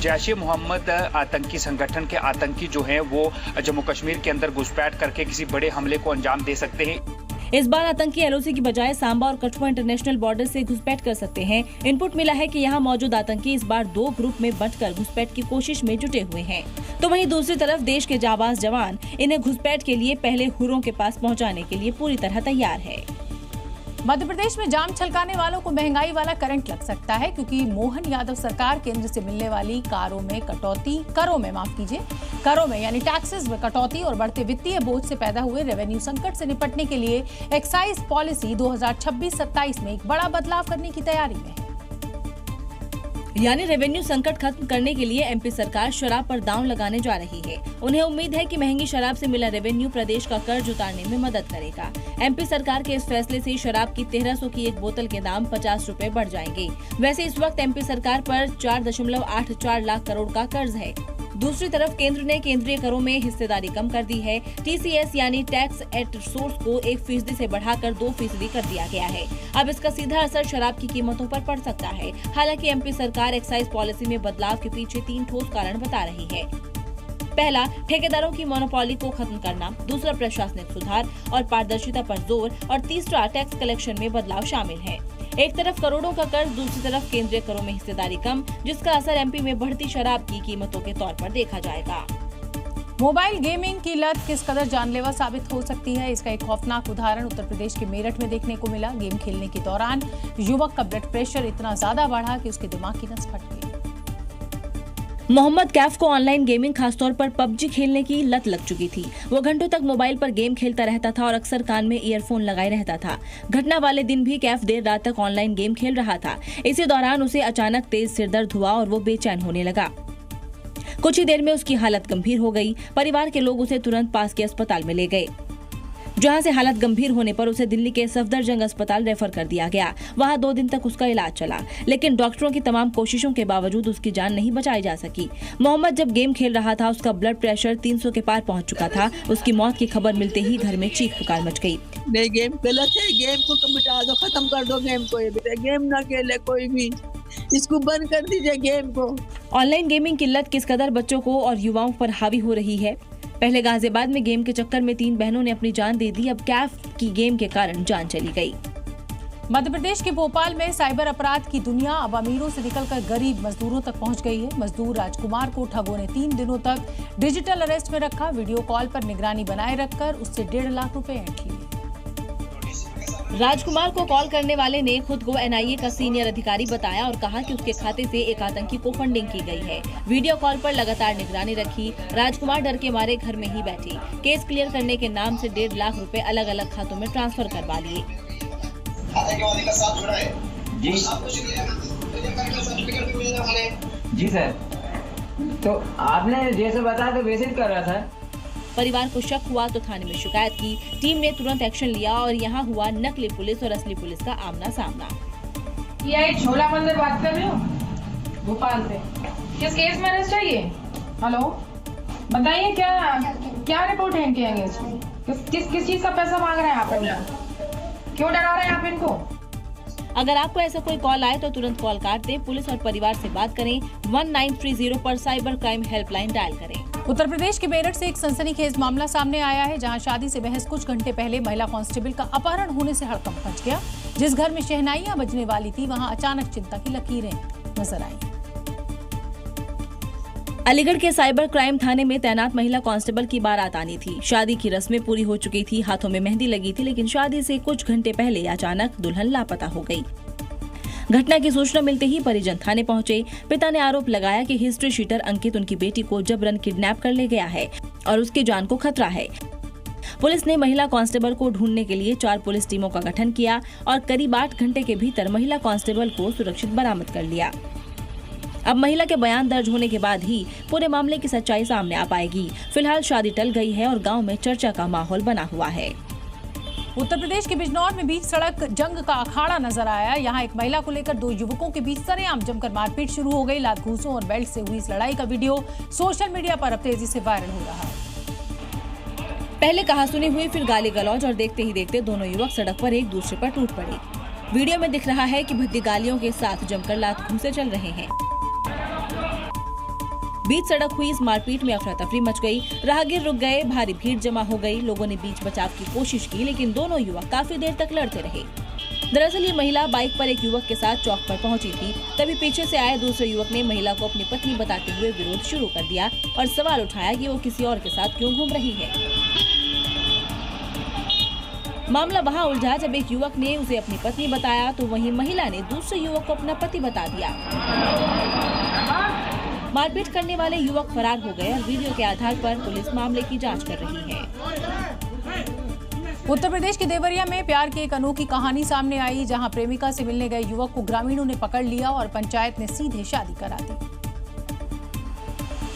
जैश-ए-मोहम्मद आतंकी संगठन के आतंकी जो हैं वो जम्मू कश्मीर के अंदर घुसपैठ करके किसी बड़े हमले को अंजाम दे सकते हैं। इस बार आतंकी एलओसी की बजाय सांबा और कठुआ इंटरनेशनल बॉर्डर से घुसपैठ कर सकते हैं। इनपुट मिला है कि यहाँ मौजूद आतंकी इस बार 2 ग्रुप में बंटकर घुसपैठ की कोशिश में जुटे हुए हैं। तो वहीं दूसरी तरफ देश के जाबाज जवान इन्हें घुसपैठ के लिए पहले हुर्रों के पास पहुँचाने के लिए पूरी तरह तैयार है। मध्य प्रदेश में जाम छलकाने वालों को महंगाई वाला करंट लग सकता है, क्योंकि मोहन यादव सरकार केंद्र से मिलने वाली करों में यानी टैक्सेस में कटौती और बढ़ते वित्तीय बोझ से पैदा हुए रेवेन्यू संकट से निपटने के लिए एक्साइज पॉलिसी 2026-27 में एक बड़ा बदलाव करने की तैयारी में है। यानी रेवेन्यू संकट खत्म करने के लिए एमपी सरकार शराब पर दांव लगाने जा रही है। उन्हें उम्मीद है कि महंगी शराब से मिला रेवेन्यू प्रदेश का कर्ज उतारने में मदद करेगा। एमपी सरकार के इस फैसले से शराब की 1300 की एक बोतल के दाम 50 रुपए बढ़ जाएंगे। वैसे इस वक्त एमपी सरकार पर 4.84 लाख करोड़ का कर्ज है। दूसरी तरफ केंद्र ने केंद्रीय करों में हिस्सेदारी कम कर दी है। टीसीएस यानी टैक्स एट सोर्स को 1% से बढ़ाकर 2% कर दिया गया है। अब इसका सीधा असर शराब की कीमतों पर पड़ सकता है। हालांकि एमपी सरकार एक्साइज पॉलिसी में बदलाव के पीछे 3 ठोस कारण बता रही है। पहला, ठेकेदारों की मोनोपोली को खत्म करना, दूसरा प्रशासनिक सुधार और पारदर्शिता पर जोर और तीसरा टैक्स कलेक्शन में बदलाव शामिल है। एक तरफ करोड़ों का कर्ज, दूसरी तरफ केंद्रीय करों में हिस्सेदारी कम, जिसका असर एमपी में बढ़ती शराब की कीमतों के तौर पर देखा जाएगा। मोबाइल गेमिंग की लत किस कदर जानलेवा साबित हो सकती है, इसका एक खौफनाक उदाहरण उत्तर प्रदेश के मेरठ में देखने को मिला। गेम खेलने के दौरान युवक का ब्लड प्रेशर इतना ज्यादा बढ़ा कि उसके दिमाग की नस फट गई। मोहम्मद कैफ को ऑनलाइन गेमिंग खासतौर पर पबजी खेलने की लत लग चुकी थी। वो घंटों तक मोबाइल पर गेम खेलता रहता था और अक्सर कान में ईयरफोन लगाए रहता था। घटना वाले दिन भी कैफ देर रात तक ऑनलाइन गेम खेल रहा था। इसी दौरान उसे अचानक तेज सिरदर्द हुआ और वो बेचैन होने लगा। कुछ ही देर में उसकी हालत गंभीर हो गई। परिवार के लोग उसे तुरंत पास के अस्पताल में ले गए, जहां से हालत गंभीर होने पर उसे दिल्ली के सफदरजंग अस्पताल रेफर कर दिया गया। वहां 2 दिन तक उसका इलाज चला, लेकिन डॉक्टरों की तमाम कोशिशों के बावजूद उसकी जान नहीं बचाई जा सकी। मोहम्मद जब गेम खेल रहा था, उसका ब्लड प्रेशर 300 के पार पहुंच चुका था। उसकी मौत की खबर मिलते ही घर में चीख पुकार मच गई। नहीं, गेम गलत है, गेम को मिटा दो, खत्म कर दो गेम को। ये गेम ना खेले कोई भी, इसको बंद कर दीजिए गेम को। ऑनलाइन गेमिंग की लत किस कदर बच्चों को और युवाओं पर हावी हो रही है। पहले गाजियाबाद में गेम के चक्कर में 3 बहनों ने अपनी जान दे दी। अब कैफ की गेम के कारण जान चली गई। मध्य प्रदेश के भोपाल में साइबर अपराध की दुनिया अब अमीरों से निकलकर गरीब मजदूरों तक पहुंच गई है। मजदूर राजकुमार को ठगों ने 3 दिनों तक डिजिटल अरेस्ट में रखा। वीडियो कॉल पर निगरानी बनाए रखकर उससे 1.5 लाख रुपए ऐंठ लिए। राजकुमार को कॉल करने वाले ने खुद को एनआईए का सीनियर अधिकारी बताया और कहा कि उसके खाते से एक आतंकी को फंडिंग की गई है। वीडियो कॉल पर लगातार निगरानी रखी। राजकुमार डर के मारे घर में ही बैठे। केस क्लियर करने के नाम से 1.5 लाख रुपए अलग अलग खातों में ट्रांसफर करवा लिए। जी सर, तो आपने जैसे बताया तो वैसे ही कर रहा था। परिवार को शक हुआ तो थाने में शिकायत की। टीम ने तुरंत एक्शन लिया और यहाँ हुआ नकली पुलिस और असली पुलिस का आमना सामना। ये छोला मंदिर बात कर रहे हो भोपाल से? किस केस में अरेस्ट चाहिए? हेलो, बताइए क्या रिपोर्ट है इनके अगेंस्ट? किस चीज का पैसा मांग रहे हैं आप इनको? क्यों डरा रहे हैं आप इनको? अगर आपको ऐसा कोई कॉल आए तो तुरंत कॉल काट दें। पुलिस और परिवार से बात करें। 1930 पर साइबर क्राइम हेल्पलाइन डायल करें। उत्तर प्रदेश के मेरठ से एक सनसनीखेज मामला सामने आया है, जहां शादी से महज कुछ घंटे पहले महिला कांस्टेबल का अपहरण होने से हड़कंप मच गया। जिस घर में शहनाइयां बजने वाली थी, वहां अचानक चिंता की लकीरें नजर आई। अलीगढ़ के साइबर क्राइम थाने में तैनात महिला कांस्टेबल की बारात आनी थी। शादी की रस्में पूरी हो चुकी थी, हाथों में मेहंदी लगी थी, लेकिन शादी से कुछ घंटे पहले अचानक दुल्हन लापता हो गई। घटना की सूचना मिलते ही परिजन थाने पहुंचे। पिता ने आरोप लगाया कि हिस्ट्री शीटर अंकित उनकी बेटी को जबरन किडनैप कर ले गया है और उसकी जान को खतरा है। पुलिस ने महिला कांस्टेबल को ढूंढने के लिए 4 पुलिस टीमों का गठन किया और करीब 8 घंटे के भीतर महिला कांस्टेबल को सुरक्षित बरामद कर लिया। अब महिला के बयान दर्ज होने के बाद ही पूरे मामले की सच्चाई सामने आ पाएगी। फिलहाल शादी टल गई है और गांव में चर्चा का माहौल बना हुआ है। उत्तर प्रदेश के बिजनौर में बीच सड़क जंग का अखाड़ा नजर आया। यहाँ एक महिला को लेकर 2 युवकों के बीच सरेआम जमकर मारपीट शुरू हो गई। लात घूंसों और बेल्ट से हुई इस लड़ाई का वीडियो सोशल मीडिया पर अब तेजी से वायरल हो रहा है। पहले कहासुनी हुई, फिर गाली गलौज और देखते ही देखते दोनों युवक सड़क पर एक दूसरे पर टूट पड़े। वीडियो में दिख रहा है कि भद्दी गालियों के साथ जमकर लात घूंसे चल रहे हैं। बीच सड़क हुई इस मारपीट में अफरा तफरी मच गई। राहगीर रुक गए, भारी भीड़ जमा हो गई। लोगों ने बीच बचाव की कोशिश की, लेकिन दोनों युवक काफी देर तक लड़ते रहे। दरअसल ये महिला बाइक पर एक युवक के साथ चौक पर पहुंची थी। तभी पीछे से आए दूसरे युवक ने महिला को अपनी पत्नी बताते हुए विरोध शुरू कर दिया और सवाल उठाया कि वो किसी और के साथ क्यों घूम रही है। मामला वहां उलझा जब एक युवक ने उसे अपनी पत्नी बताया तो वहीं महिला ने दूसरे युवक को अपना पति बता दिया। मारपीट करने वाले युवक फरार हो गए और वीडियो के आधार पर पुलिस मामले की जांच कर रही है। उत्तर प्रदेश के देवरिया में प्यार की एक अनोखी कहानी सामने आई, जहां प्रेमिका से मिलने गए युवक को ग्रामीणों ने पकड़ लिया और पंचायत ने सीधे शादी करा दी।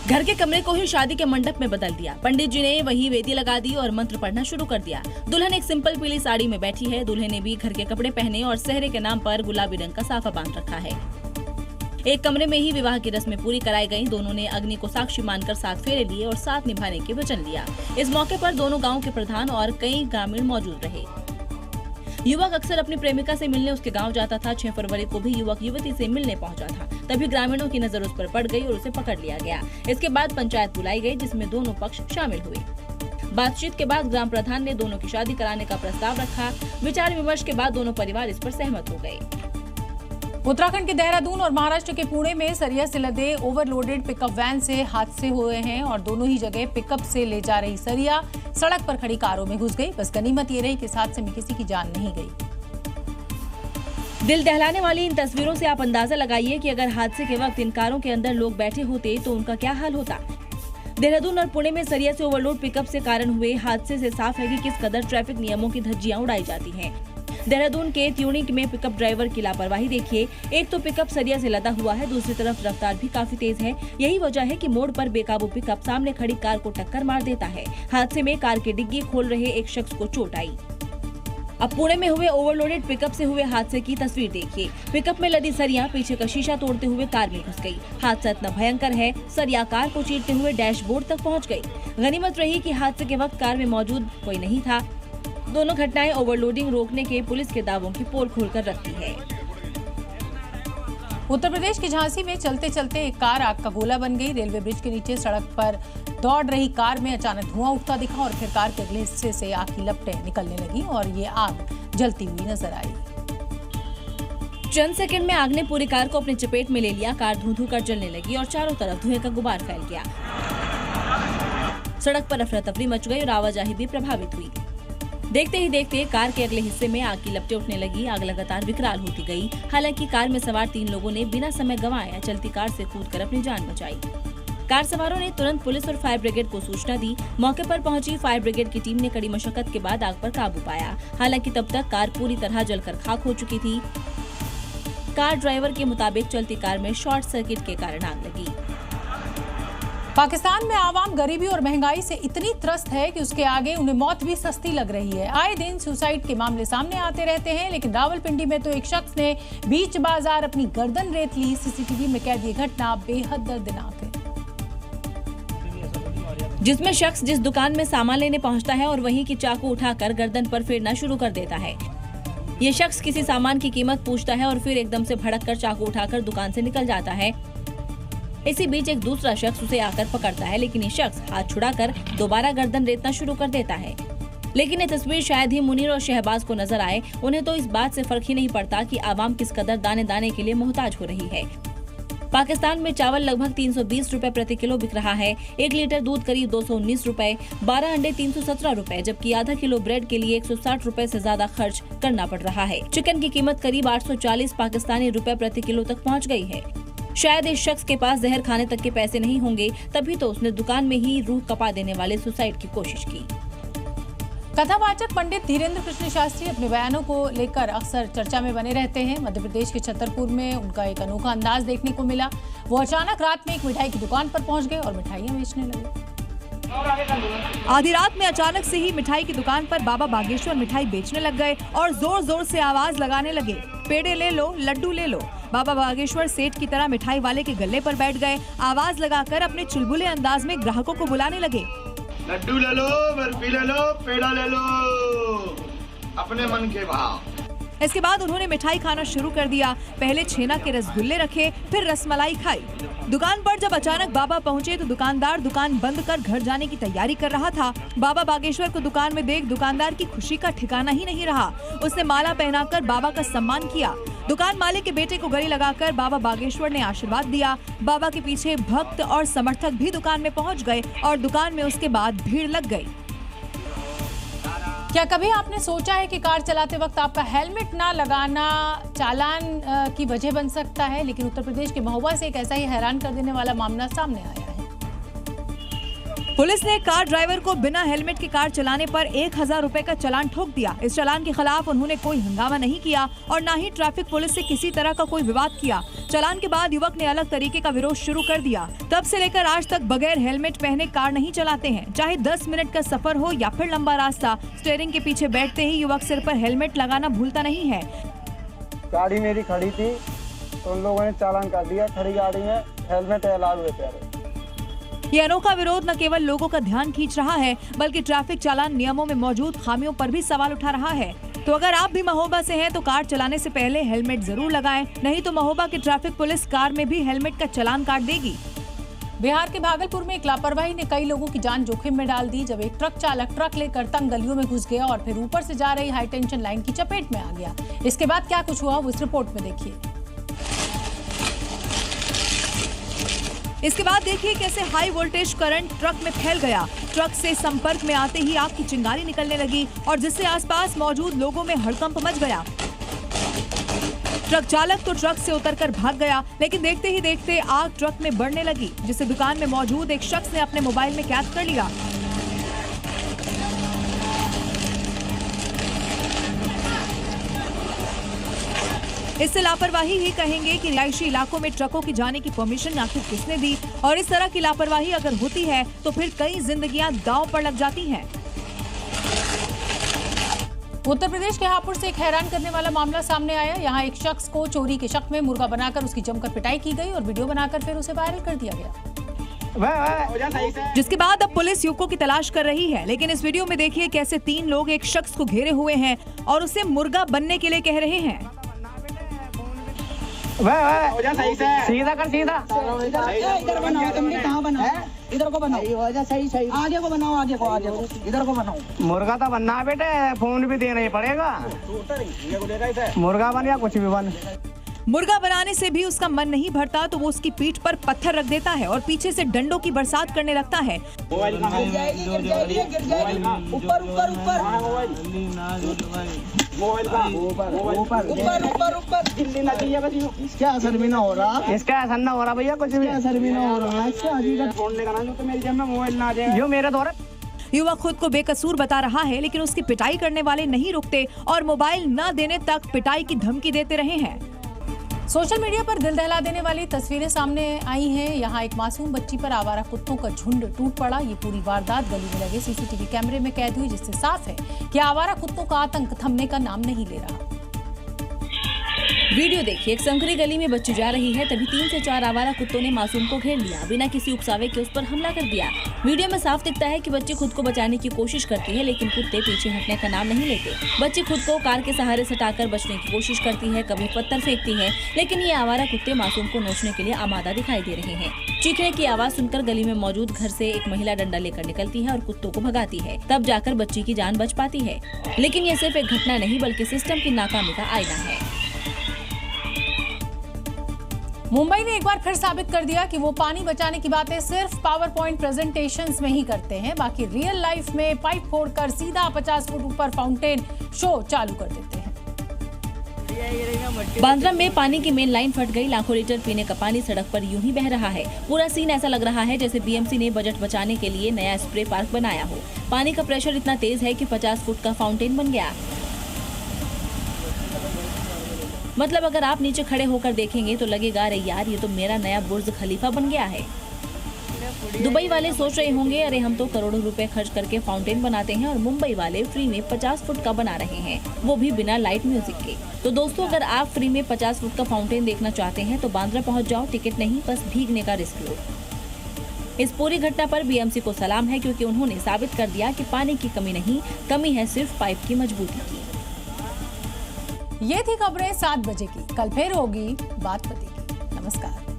घर के कमरे को ही शादी के मंडप में बदल दिया। पंडित जी ने वही वेदी लगा दी और मंत्र पढ़ना शुरू कर दिया। दुल्हन एक सिंपल पीली साड़ी में बैठी है। दूल्हे ने भी घर के कपड़े पहने और सेहरे के नाम पर गुलाबी रंग का साफा बांध रखा है। एक कमरे में ही विवाह की रस्में पूरी कराई गईं। दोनों ने अग्नि को साक्षी मानकर 7 फेरे लिए और साथ निभाने के वचन लिया। इस मौके पर दोनों गांव के प्रधान और कई ग्रामीण मौजूद रहे। युवक अक्सर अपनी प्रेमिका से मिलने उसके गांव जाता था। 6 फरवरी को भी युवक युवती से मिलने पहुंचा था। तभी ग्रामीणों की नजर उस पर पड़ गई और उसे पकड़ लिया गया। इसके बाद पंचायत बुलाई गई, जिसमें दोनों पक्ष शामिल हुए। बातचीत के बाद ग्राम प्रधान ने दोनों की शादी कराने का प्रस्ताव रखा। विचार विमर्श के बाद दोनों परिवार इस पर सहमत हो गए। उत्तराखंड के देहरादून और महाराष्ट्र के पुणे में सरिया से लदे ओवरलोडेड पिकअप वैन से हादसे हुए हैं और दोनों ही जगह पिकअप से ले जा रही सरिया सड़क पर खड़ी कारों में घुस गई। बस गनीमत ये रही कि इस हादसे में किसी की जान नहीं गई। दिल दहलाने वाली इन तस्वीरों से आप अंदाजा लगाइए कि अगर हादसे के वक्त इन कारों के अंदर लोग बैठे होते तो उनका क्या हाल होता। देहरादून और पुणे में सरिया से ओवरलोड पिकअप से कारण हुए हादसे से साफ है कि किस कदर ट्रैफिक नियमों की धज्जियां उड़ाई जाती हैं। देहरादून के त्यूनिक में पिकअप ड्राइवर की लापरवाही देखिए। एक तो पिकअप सरिया से लदा हुआ है, दूसरी तरफ रफ्तार भी काफी तेज है। यही वजह है कि मोड़ पर बेकाबू पिकअप सामने खड़ी कार को टक्कर मार देता है। हादसे में कार की डिग्गी खोल रहे एक शख्स को चोट आई। अब पुणे में हुए ओवरलोडेड पिकअप से हुए हादसे की तस्वीर देखिए। पिकअप में लदी सरिया पीछे का शीशा तोड़ते हुए कार में घुस गई। हादसा इतना भयंकर है, सरिया कार को चीरते हुए डैशबोर्ड तक पहुंच गई। गनीमत रही कि हादसे के वक्त कार में मौजूद कोई नहीं था। दोनों घटनाएं ओवरलोडिंग रोकने के पुलिस के दावों की पोल खोलकर रखती है। उत्तर प्रदेश के झांसी में चलते चलते एक कार आग का गोला बन गई। रेलवे ब्रिज के नीचे सड़क पर दौड़ रही कार में अचानक धुआं उठता दिखा और फिर कार के अगले हिस्से से आग की लपटें निकलने लगी और ये आग जलती हुई नजर आई। चंद सेकंड में आग ने पूरी कार को अपनी चपेट में ले लिया। कार धू-धू कर जलने लगी और चारों तरफ धुएं का गुबार फैल गया। सड़क पर अफरा तफरी मच गई और आवाजाही भी प्रभावित हुई। देखते ही देखते कार के अगले हिस्से में आग की लपटें उठने लगी। आग लगातार विकराल होती गई। हालांकि कार में सवार 3 लोगों ने बिना समय गंवाए चलती कार से कूदकर अपनी जान बचाई। कार सवारों ने तुरंत पुलिस और फायर ब्रिगेड को सूचना दी। मौके पर पहुंची फायर ब्रिगेड की टीम ने कड़ी मशक्कत के बाद आग पर काबू पाया। हालांकि तब तक कार पूरी तरह जलकर खाक हो चुकी थी। कार ड्राइवर के मुताबिक चलती कार में शॉर्ट सर्किट के कारण आग लगी। पाकिस्तान में आवाम गरीबी और महंगाई से इतनी त्रस्त है कि उसके आगे उन्हें मौत भी सस्ती लग रही है। आए दिन सुसाइड के मामले सामने आते रहते हैं, लेकिन रावलपिंडी में तो एक शख्स ने बीच बाजार अपनी गर्दन रेत ली। सीसीटीवी में कैद ये घटना बेहद दर्दनाक है, जिसमें शख्स जिस दुकान में सामान लेने पहुंचता है और वहीं की चाकू उठाकर गर्दन पर फेरना शुरू कर देता है। ये शख्स किसी सामान की कीमत पूछता है और फिर एकदम से भड़ककर चाकू उठाकर दुकान से निकल जाता है। इसी बीच एक दूसरा शख्स उसे आकर पकड़ता है, लेकिन ये शख्स हाथ छुड़ाकर दोबारा गर्दन रेतना शुरू कर देता है। लेकिन ये तस्वीर शायद ही मुनीर और शहबाज को नजर आए। उन्हें तो इस बात से फर्क ही नहीं पड़ता कि आवाम किस कदर दाने दाने के लिए मोहताज हो रही है। पाकिस्तान में चावल लगभग 320 रुपए प्रति किलो बिक रहा है। 1 लीटर दूध करीब 219 रुपए, 12 अंडे 317 रुपए, जबकि आधा किलो ब्रेड के लिए 160 रुपए से ज्यादा खर्च करना पड़ रहा है। चिकन की कीमत करीब 840 पाकिस्तानी रुपए प्रति किलो तक पहुँच गई है। शायद इस शख्स के पास जहर खाने तक के पैसे नहीं होंगे, तभी तो उसने दुकान में ही रूह कपा देने वाले सुसाइड की कोशिश की। कथावाचक पंडित धीरेन्द्र कृष्ण शास्त्री अपने बयानों को लेकर अक्सर चर्चा में बने रहते हैं। मध्य प्रदेश के छतरपुर में उनका एक अनोखा अंदाज देखने को मिला। वो अचानक रात में एक मिठाई की दुकान पर पहुंच गए और मिठाइयां बेचने लगे। आधी रात में अचानक से ही मिठाई की दुकान पर बाबा बागेश्वर मिठाई बेचने लग गए और जोर जोर से आवाज लगाने लगे, पेड़े ले लो, लड्डू ले लो। बाबा बागेश्वर सेठ की तरह मिठाई वाले के गले पर बैठ गए। आवाज लगाकर अपने चुलबुले अंदाज में ग्राहकों को बुलाने लगे। लड्डू ले लो, बर्फी ले लो, पेड़ा ले लो, अपने मन के भाव। इसके बाद उन्होंने मिठाई खाना शुरू कर दिया। पहले छेना के रसगुल्ले रखे, फिर रसमलाई खाई। दुकान पर जब अचानक बाबा पहुंचे तो दुकानदार दुकान बंद कर घर जाने की तैयारी कर रहा था। बाबा बागेश्वर को दुकान में देख दुकानदार की खुशी का ठिकाना ही नहीं रहा। उसने माला पहनाकर बाबा का सम्मान किया। दुकान मालिक के बेटे को गले लगाकर बाबा बागेश्वर ने आशीर्वाद दिया। बाबा के पीछे भक्त और समर्थक भी दुकान में पहुंच गए और दुकान में उसके बाद भीड़ लग गई। क्या कभी आपने सोचा है कि कार चलाते वक्त आपका हेलमेट ना लगाना चालान की वजह बन सकता है? लेकिन उत्तर प्रदेश के महोबा से एक ऐसा ही हैरान कर देने वाला मामला सामने आया है। पुलिस ने कार ड्राइवर को बिना हेलमेट के कार चलाने पर 1000 रुपए का चालान ठोक दिया। इस चालान के खिलाफ उन्होंने कोई हंगामा नहीं किया और न ही ट्रैफिक पुलिस से किसी तरह का कोई विवाद किया। चालान के बाद युवक ने अलग तरीके का विरोध शुरू कर दिया। तब से लेकर आज तक बगैर हेलमेट पहने कार नहीं चलाते हैं, चाहे 10 मिनट का सफर हो या फिर लंबा रास्ता। स्टीयरिंग के पीछे बैठते ही युवक सिर पर हेलमेट लगाना भूलता नहीं है। गाड़ी मेरी खड़ी थी तो उन लोगों ने चालान कर दिया, खड़ी गाड़ी में हेलमेट अलाउ है। ये अनोखा विरोध न केवल लोगों का ध्यान खींच रहा है, बल्कि ट्रैफिक चालान नियमों में मौजूद खामियों पर भी सवाल उठा रहा है। तो अगर आप भी महोबा से हैं तो कार चलाने से पहले हेलमेट जरूर लगाएं, नहीं तो महोबा की ट्रैफिक पुलिस कार में भी हेलमेट का चालान काट देगी। बिहार के भागलपुर में एक लापरवाही ने कई लोगों की जान जोखिम में डाल दी, जब एक ट्रक चालक ट्रक लेकर तंग गलियों में घुस गया और फिर ऊपर से जा रही हाई टेंशन लाइन की चपेट में आ गया। इसके बाद क्या कुछ हुआ वो इस रिपोर्ट में देखिए। इसके बाद देखिए कैसे हाई वोल्टेज करंट ट्रक में फैल गया। ट्रक से संपर्क में आते ही आग की चिंगारी निकलने लगी और जिससे आसपास मौजूद लोगों में हड़कंप मच गया। ट्रक चालक तो ट्रक से उतरकर भाग गया, लेकिन देखते ही देखते आग ट्रक में बढ़ने लगी, जिसे दुकान में मौजूद एक शख्स ने अपने मोबाइल में कैद कर लिया। इससे लापरवाही ही कहेंगे कि रिहायशी इलाकों में ट्रकों की जाने की परमिशन आखिर किसने दी, और इस तरह की लापरवाही अगर होती है तो फिर कई जिंदगियां दांव पर लग जाती हैं। उत्तर प्रदेश के हापुड़ से एक हैरान करने वाला मामला सामने आया। यहाँ एक शख्स को चोरी के शक में मुर्गा बनाकर उसकी जमकर पिटाई की गई और वीडियो बनाकर फिर उसे वायरल कर दिया गया, जिसके बाद अब पुलिस युवकों की तलाश कर रही है। लेकिन इस वीडियो में देखिए कैसे 3 लोग एक शख्स को घेरे हुए हैं और उसे मुर्गा बनने के लिए कह रहे हैं। सीधा कर, सीधा इधर बनाओ, तुम कहाँ बनाओ? इधर को बनाओ, सही सही आगे को बनाओ, आगे को इधर को बनाओ। मुर्गा तो बनना है बेटे, फोन भी देना ही पड़ेगा। मुर्गा बन या कुछ भी बन। मुर्गा बनाने से भी उसका मन नहीं भरता तो वो उसकी पीठ पर पत्थर रख देता है और पीछे से डंडों की बरसात करने लगता है। ऊपर ऊपर इसका असर भी ना हो रहा, इसका असर ना हो रहा भैया, कुछ भी असर भी ना हो रहा। इसका हकीकत फोन लेगा ना, तो मेरी जेब में मोबाइल ना आ जाए। जो मेरे द्वारा युवक खुद को बेकसूर बता रहा है, लेकिन उसकी पिटाई करने वाले नहीं रुकते और मोबाइल न देने तक पिटाई की धमकी देते रहे हैं। सोशल मीडिया पर दिल दहला देने वाली तस्वीरें सामने आई हैं। यहाँ एक मासूम बच्ची पर आवारा कुत्तों का झुंड टूट पड़ा। ये पूरी वारदात गली में लगे सीसीटीवी कैमरे में कैद हुई, जिससे साफ है कि आवारा कुत्तों का आतंक थमने का नाम नहीं ले रहा। वीडियो देखिए, एक संकरी गली में बच्ची जा रही है, तभी 3 से 4 आवारा कुत्तों ने मासूम को घेर लिया। बिना किसी उकसावे के उस पर हमला कर दिया। वीडियो में साफ दिखता है कि बच्ची खुद को बचाने की कोशिश करती है, लेकिन कुत्ते पीछे हटने का नाम नहीं लेते। बच्ची खुद को कार के सहारे सटाकर बचने की कोशिश करती है, कभी पत्थर फेंकती है, लेकिन ये आवारा कुत्ते मासूम को नोचने के लिए आमादा दिखाई दे रहे हैं। चीखने की आवाज सुनकर गली में मौजूद घर से एक महिला डंडा लेकर निकलती है और कुत्तों को भगाती है। तब जाकर बच्ची की जान बच पाती है। लेकिन ये सिर्फ एक घटना नहीं, बल्कि सिस्टम की नाकामी का आईना है। मुंबई ने एक बार फिर साबित कर दिया कि वो पानी बचाने की बातें सिर्फ पावर पॉइंट प्रेजेंटेशंस में ही करते हैं, बाकी रियल लाइफ में पाइप फोड़कर सीधा 50 फुट ऊपर फाउंटेन शो चालू कर देते हैं। बांद्रा में पानी की मेन लाइन फट गई। लाखों लीटर पीने का पानी सड़क पर यूं ही बह रहा है। पूरा सीन ऐसा लग रहा है जैसे बीएमसी ने बजट बचाने के लिए नया स्प्रे पार्क बनाया हो। पानी का प्रेशर इतना तेज है कि 50 फुट का फाउंटेन बन गया। मतलब अगर आप नीचे खड़े होकर देखेंगे तो लगेगा, अरे यार ये तो मेरा नया बुर्ज खलीफा बन गया है। दुबई वाले सोच रहे होंगे, अरे हम तो करोड़ों रुपए खर्च करके फाउंटेन बनाते हैं और मुंबई वाले फ्री में 50 फुट का बना रहे हैं, वो भी बिना लाइट म्यूजिक के। तो दोस्तों, अगर आप फ्री में 50 फुट का फाउंटेन देखना चाहते हैं तो बांद्रा पहुंच जाओ। टिकट नहीं, बस भीगने का रिस्क लो। इस पूरी घटना पर बीएमसी को सलाम है, क्योंकि उन्होंने साबित कर दिया कि पानी की कमी नहीं, कमी है सिर्फ पाइप की मजबूती की। ये थी खबरें 7 बजे की। कल फिर होगी बात पति की। नमस्कार।